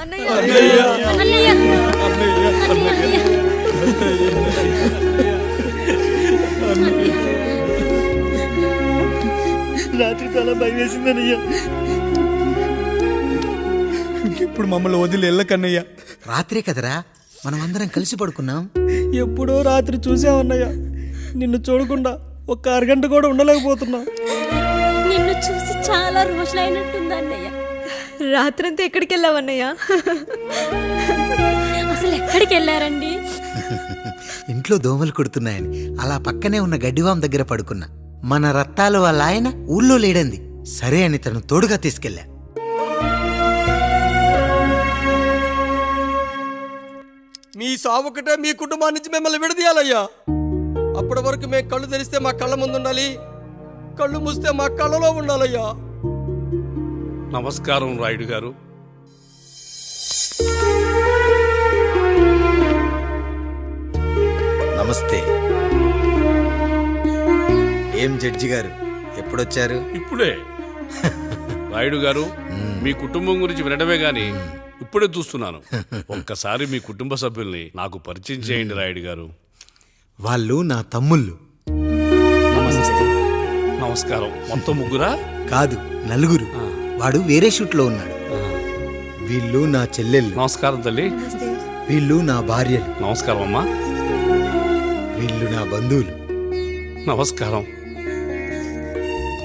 అన్నయ్య అన్నయ్య అన్నయ్య రాత్రి చాలా భయం వేసిందన్నయ్య. ఇప్పుడు మమ్మల్ని వదిలి వెళ్ళకన్నయ్య. రాత్రే కదరా మనం అందరం కలిసి పడుకున్నాం. ఎప్పుడో రాత్రి చూసామన్నయ్య. నిన్ను చూడకుండా ఒక్క అరగంట కూడా ఉండలేకపోతున్నా. నిన్ను చూసి చాలా రోజులైనట్టుంది అన్నయ్య. రాత్రంతా ఎక్కడికి వెళ్ళావన్నయ్య? అసలు ఎక్కడికి వెళ్ళారండి? ఇంట్లో దోమలు కుడుతున్నాయని అలా పక్కనే ఉన్న గడ్డివాం దగ్గర పడుకున్నా. మన రత్తాలు వాళ్ళ ఆయన ఊళ్ళో లేడంది. సరే అని తను తోడుగా తీసుకెళ్ళా. మీ సావుకటే మీ కుటుంబం నుంచి మిమ్మల్ని విడదీయాలయ్యా. అప్పటి వరకు మేము కళ్ళు తెరిస్తే మా కళ్ళ ముందు ఉండాలి, కళ్ళు మూస్తే మా కళ్ళలో ఉండాలయ్యా. నమస్కారం రాయుడు గారు. నమస్తే. ఏం జడ్జి గారు ఎప్పుడొచ్చారు? ఇప్పుడే. రాయుడు గారు, మీ కుటుంబం గురించి వినడమే గాని ఇప్పుడే చూస్తున్నాను. ఒక్కసారి మీ కుటుంబ సభ్యుల్ని నాకు పరిచయం చేయండి రాయుడు గారు. వాళ్ళు నా తమ్ముళ్ళు. నమస్కారం. మొత్తం ముగ్గురా? కాదు, నలుగురు. వాడు వేరే షూట్లో ఉన్నాడు. వీళ్ళు నా చెల్లెళ్ళు. నమస్కారం తల్లి. వీళ్ళు నా భార్యలు. నమస్కారం అమ్మా. వీళ్ళు నా బంధువులు. నమస్కారం.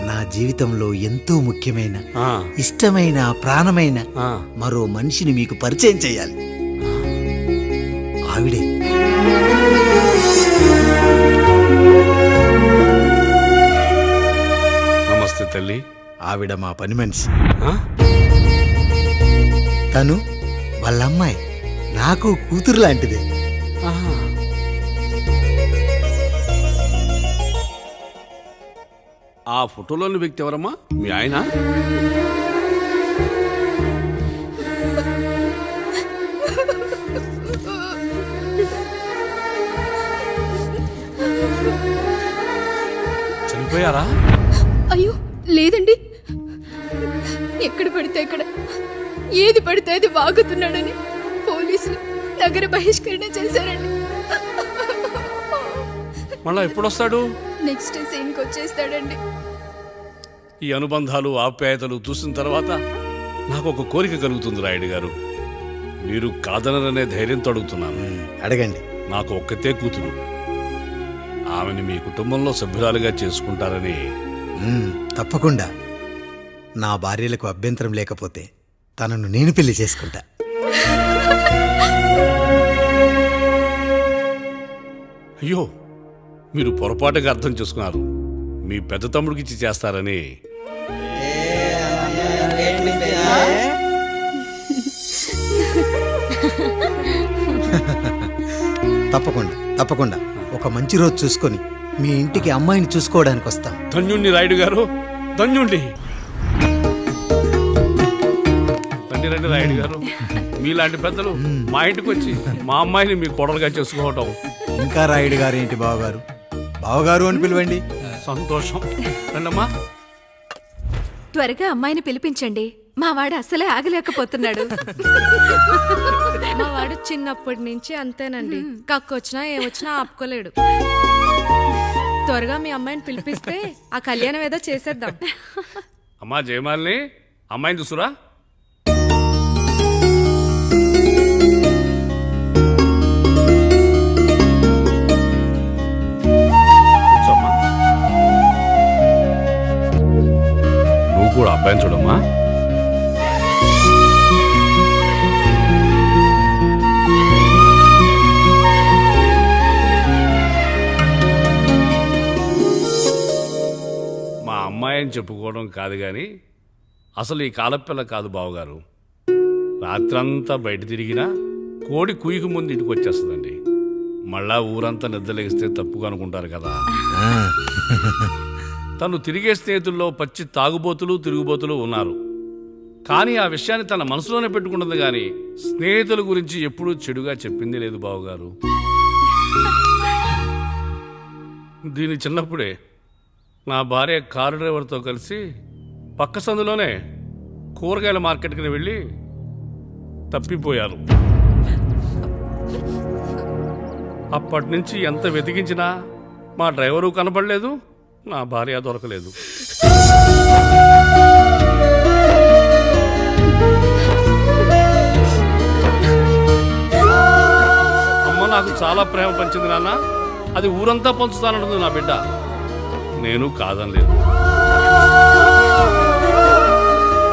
నా జీవితంలో ఎంతో ముఖ్యమైన, ఆ, ఇష్టమైన, ప్రాణమైన ఆ. మరో మనిషిని మీకు పరిచయం చేయాలి. ఆవిడే నమస్తే తల్లి. ఆవిడ మా పని మనిషి. ఆ? తను వాళ్ళ అమ్మాయి. నాకు కూతురు లాంటిదే. ఆహా. ఆ ఫోటోలోని వ్యక్తి ఎవరమ్మా? మీ ఆయన? చనిపోయారా? అయ్యో లేదండి. ఎక్కడ పడితే అక్కడ, ఏది పడితే అది వాగుతున్నాడని పోలీసులు నగర బహిష్కరణ చేశారండి. మళ్ళా ఎప్పుడొస్తాడు? నెక్స్ట్ సీన్కి వచ్చేస్తాడండి. ఈ అనుబంధాలు, ఆప్యాయతలు చూసిన తర్వాత నాకు ఒక కోరిక కలుగుతుంది రాయుడు గారు. మీరు కాదనరనే ధైర్యంతో అడుగుతున్నాను. అడగండి. నాకు ఒక్కతే కూతురు. ఆమెను మీ కుటుంబంలో సభ్యురాలుగా చేసుకుంటారని. తప్పకుండా. నా భార్యలకు అభ్యంతరం లేకపోతే తనను నేను పెళ్లి చేసుకుంటా. అయ్యో, మీరు పొరపాటుగా అర్థం చేసుకున్నారు. మీ పెద్ద తమ్ముడికి ఇచ్చి చేస్తారని. తప్పకుండా తప్పకుండా ఒక మంచి రోజు చూసుకొని మీ ఇంటికి అమ్మాయిని చూసుకోవడానికి వస్తాం. ధన్యుణ్ణి రాయుడు గారు, ధన్యుణ్ణి. రండి రండి రాయుడు గారు. మీలాంటి పెద్దలు మా ఇంటికి వచ్చి మా అమ్మాయిని మీ కోడలుగా చేసుకోవటం. ఇంకా రాయుడు గారు ఏంటి బావగారు? బావగారు అని పిలవండి. సంతోషం. రండమ్మా. త్వరగా అమ్మాయిని పిలిపించండి. మా వాడు అసలే ఆగలేకపోతున్నాడు. మా వాడు చిన్నప్పటి నుంచి అంతేనండి. కక్కొచ్చినా ఏమొచ్చినా ఆపుకోలేడు. త్వరగా మీ అమ్మాయిని పిలిపిస్తే ఆ కళ్యాణం ఏదో చేసేద్దాం. అమ్మా జయమాలిని, అమ్మాయిని చూసురా. కూర్చోమ్మా. నువ్వు కూడా అబ్బాయిని చూడమ్మా. మా అమ్మాయి అని చెప్పుకోవడం కాదు కానీ అసలు ఈ కాలపిల్ల కాదు బావగారు. రాత్రంతా బయట తిరిగినా కోడి కుయ్యకు ముందు ఇంటికి వచ్చేస్తుందండి. మళ్ళా ఊరంతా నిద్రలేగిస్తే తప్పుగా అనుకుంటారు కదా. తను తిరిగే స్నేహితుల్లో పచ్చి తాగుబోతులు, తిరుగుబోతులు ఉన్నారు. కానీ ఆ విషయాన్ని తన మనసులోనే పెట్టుకుంటుంది కానీ స్నేహితుల గురించి ఎప్పుడూ చెడుగా చెప్పింది లేదు బావగారు. దీని చిన్నప్పుడే నా భార్య కారు డ్రైవర్తో కలిసి పక్క సందులోనే కూరగాయల మార్కెట్కి వెళ్ళి తప్పిపోయారు. అప్పటి నుంచి ఎంత వెతికించినా మా డ్రైవరు కనపడలేదు, నా భార్య దొరకలేదు. అమ్మ నాకు చాలా ప్రేమ పంచింది నాన్న, అది ఊరంతా పంచుతానంటుంది నా బిడ్డ. నేను కాదనలేదు.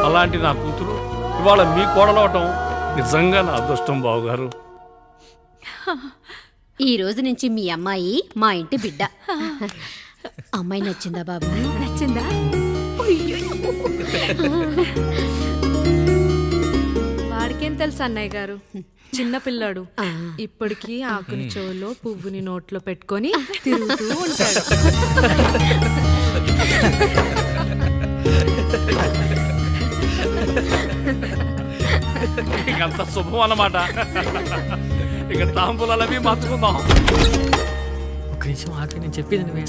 అలాంటి నా కూతురు ఇవాళ మీ కోడలవటం నిజంగా నా అదృష్టం బావగారు. ఈ రోజు నుంచి మీ అమ్మాయి మా ఇంటి బిడ్డ. అమ్మాయి నచ్చిందా బాబు? నచ్చిందా? వాడికేం తెలుసు అన్నయ్య గారు, చిన్న పిల్లాడు. ఇప్పటికీ ఆకుని చెవులో పువ్వుని నోట్లో పెట్టుకొని తిరుగుతూ ఉంటాడు. ఇకంత శుభం అన్నమాట. ఇక తాంబూలాలవి మార్చుకుందాం. ఒక నిమిషం ఆగి, నేను చెప్పేది నువ్వే.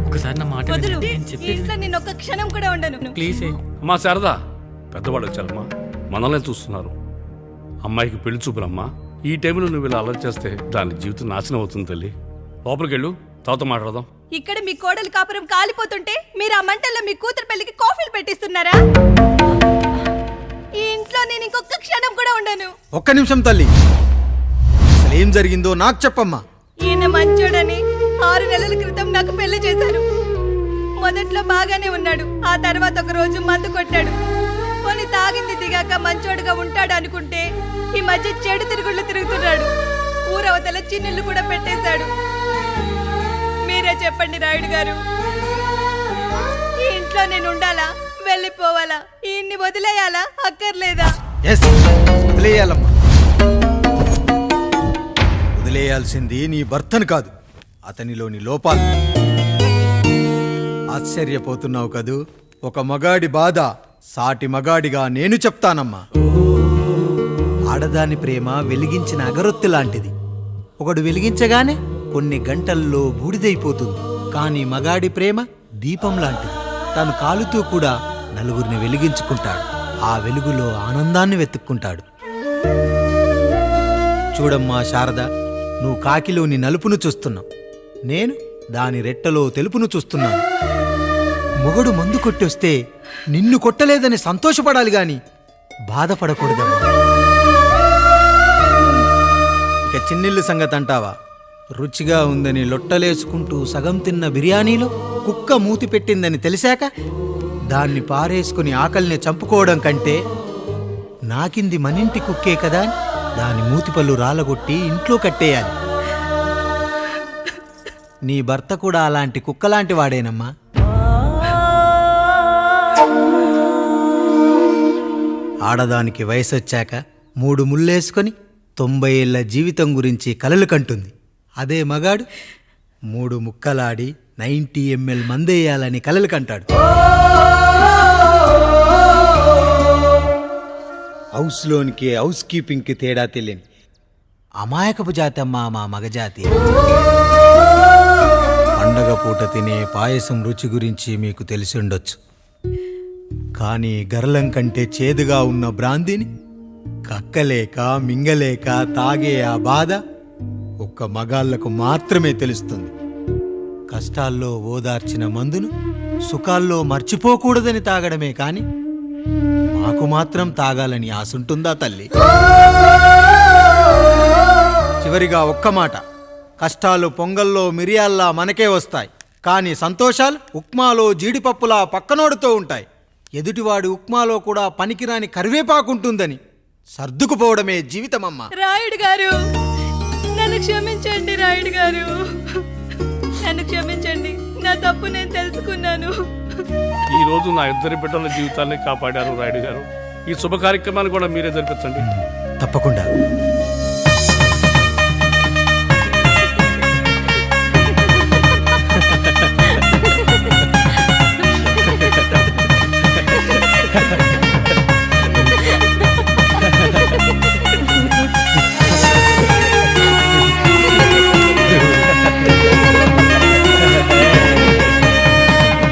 ఒకసారి నా మాట విను. నేను చెప్పేది నేను ఒక్క క్షణం కూడా ఉండను. ప్లీజ్. అమ్మా శారదా, పెద్దవాళ్ళు వచ్చారమ్మా, మనల్ని చూస్తున్నారు. అమ్మాయికి పెళ్లి చూపురమ్మా. ఈ టైంలో నువ్వు ఇలా అలర్ట్ చేస్తే దాని జీవితం నాశనం అవుతుంది తల్లి. లోపలికి వెళ్ళు, తర్వాత మాట్లాడదాం. ఇక్కడ మీ కోడలు కాపురం కాలిపోతుంటే మీరు ఆ మంటల్లో మీ కూతురు పెళ్లికి కాఫీలు పెట్టిస్తున్నారా? ఈ ఇంట్లో నేను ఇంకొక క్షణం కూడా ఉండను. ఒక్క నిమిషం తల్లి, అసలు ఏం జరిగిందో నాకు చెప్పమ్మా. ఈయన మంచోడని 6 నెలల క్రితం నాకు పెళ్లి చేశారు. మొదట్లో బాగానే ఉన్నాడు, ఆ తర్వాత ఒక రోజు మందు కొట్టాడు. పోనీ తాగింది దిగాక మంచోడుగా ఉంటాడు అనుకుంటే ఈ మధ్య చెడు తిరుగుళ్ళు తిరుగుతున్నాడు. ఊరవతల చిన్నులు కూడా పెట్టేశాడు. మీరే చెప్పండి రాయుడు గారు, ఈ ఇంట్లో నేను ఉండాలా, వెళ్ళిపోవాలా, ఈయన్ని వదిలేయాలా, అక్కర్లేదా? ఎస్, వదిలేయాలమ్మా. వదిలేయాల్సింది నీ భర్తను కాదు, అతనిలోని లోపాలు. ఆశ్చర్యపోతున్నావు కదూ? ఒక మగాడి బాధ సాటి మగాడిగా నేను చెప్తానమ్మా. ఆడదాని ప్రేమ వెలిగించిన అగరొత్తి లాంటిది. ఒకడు వెలిగించగానే కొన్ని గంటల్లో బూడిదైపోతుంది. కానీ మగాడి ప్రేమ దీపం లాంటిది. తను కాలుతూ కూడా నలుగురిని వెలిగించుకుంటాడు. ఆ వెలుగులో ఆనందాన్ని వెతుక్కుంటాడు. చూడమ్మా శారద, నువ్వు కాకిలోని నలుపును చూస్తున్నావు, నేను దాని రెట్టలో తెలుపును చూస్తున్నాను. మొగడు మందు కొట్టొస్తే నిన్ను కొట్టలేదని సంతోషపడాలి గాని బాధపడకూడదమ్మా. ఇక చిన్నిల్లు సంగతి అంటావా? రుచిగా ఉందని లొట్టలేసుకుంటూ సగం తిన్న బిర్యానీలో కుక్క మూతి పెట్టిందని తెలిసాక దాన్ని పారేసుకుని ఆకలిని చంపుకోవడం కంటే నాకింది మనింటి కుక్కే కదా అని దాని మూతిపళ్ళు రాలగొట్టి ఇంట్లో కట్టేయాలి. నీ భర్త కూడా అలాంటి కుక్కలాంటి వాడేనమ్మా. ఆడదానికి వయసొచ్చాక 3 ముళ్ళేసుకొని 90 ఏళ్ల జీవితం గురించి కలలు కంటుంది. అదే మగాడు 3 ముక్కలాడి 90 ml మందేయాలని కలలు కంటాడు. హౌస్లోనికి హౌస్ కీపింగ్కి తేడా తెలియని అమాయకపు జాతమ్మా మా మగజాతి. పండగ పూట తినే పాయసం రుచి గురించి మీకు తెలిసి ఉండొచ్చు. కానీ గర్లం కంటే చేదుగా ఉన్న బ్రాందీని కక్కలేక మింగలేక తాగే ఆ బాధ ఒక్క మగాళ్లకు మాత్రమే తెలుస్తుంది. కష్టాల్లో ఓదార్చిన మందును సుఖాల్లో మర్చిపోకూడదని తాగడమే కాని మాకు మాత్రం తాగాలని ఆశుంటుందా తల్లి? చివరిగా ఒక్క మాట, కష్టాలు పొంగల్లో మిరియాల్లా మనకే వస్తాయి, కానీ సంతోషాలు ఉప్మాలో జీడిపప్పులా పక్కనోడుతూ ఉంటాయి. ఎదుటివాడి ఉప్మాలో కూడా పనికిరాని కరివేపాకుంటుందని సర్దుకుపోవడమే జీవితమమ్మా. రాయుడు గారు, నన్ను క్షమించండి. రాయుడు గారు, నన్ను క్షమించండి. నా తప్పు నేను తెలుసుకున్నాను. ఈ రోజు నా 2 బిడ్డల జీవితాన్ని కాపాడారు రాయుడు గారు. ఈ శుభ కార్యక్రమాన్ని కూడా మీరే జరిపించండి. తప్పకుండా. Ha ha ha.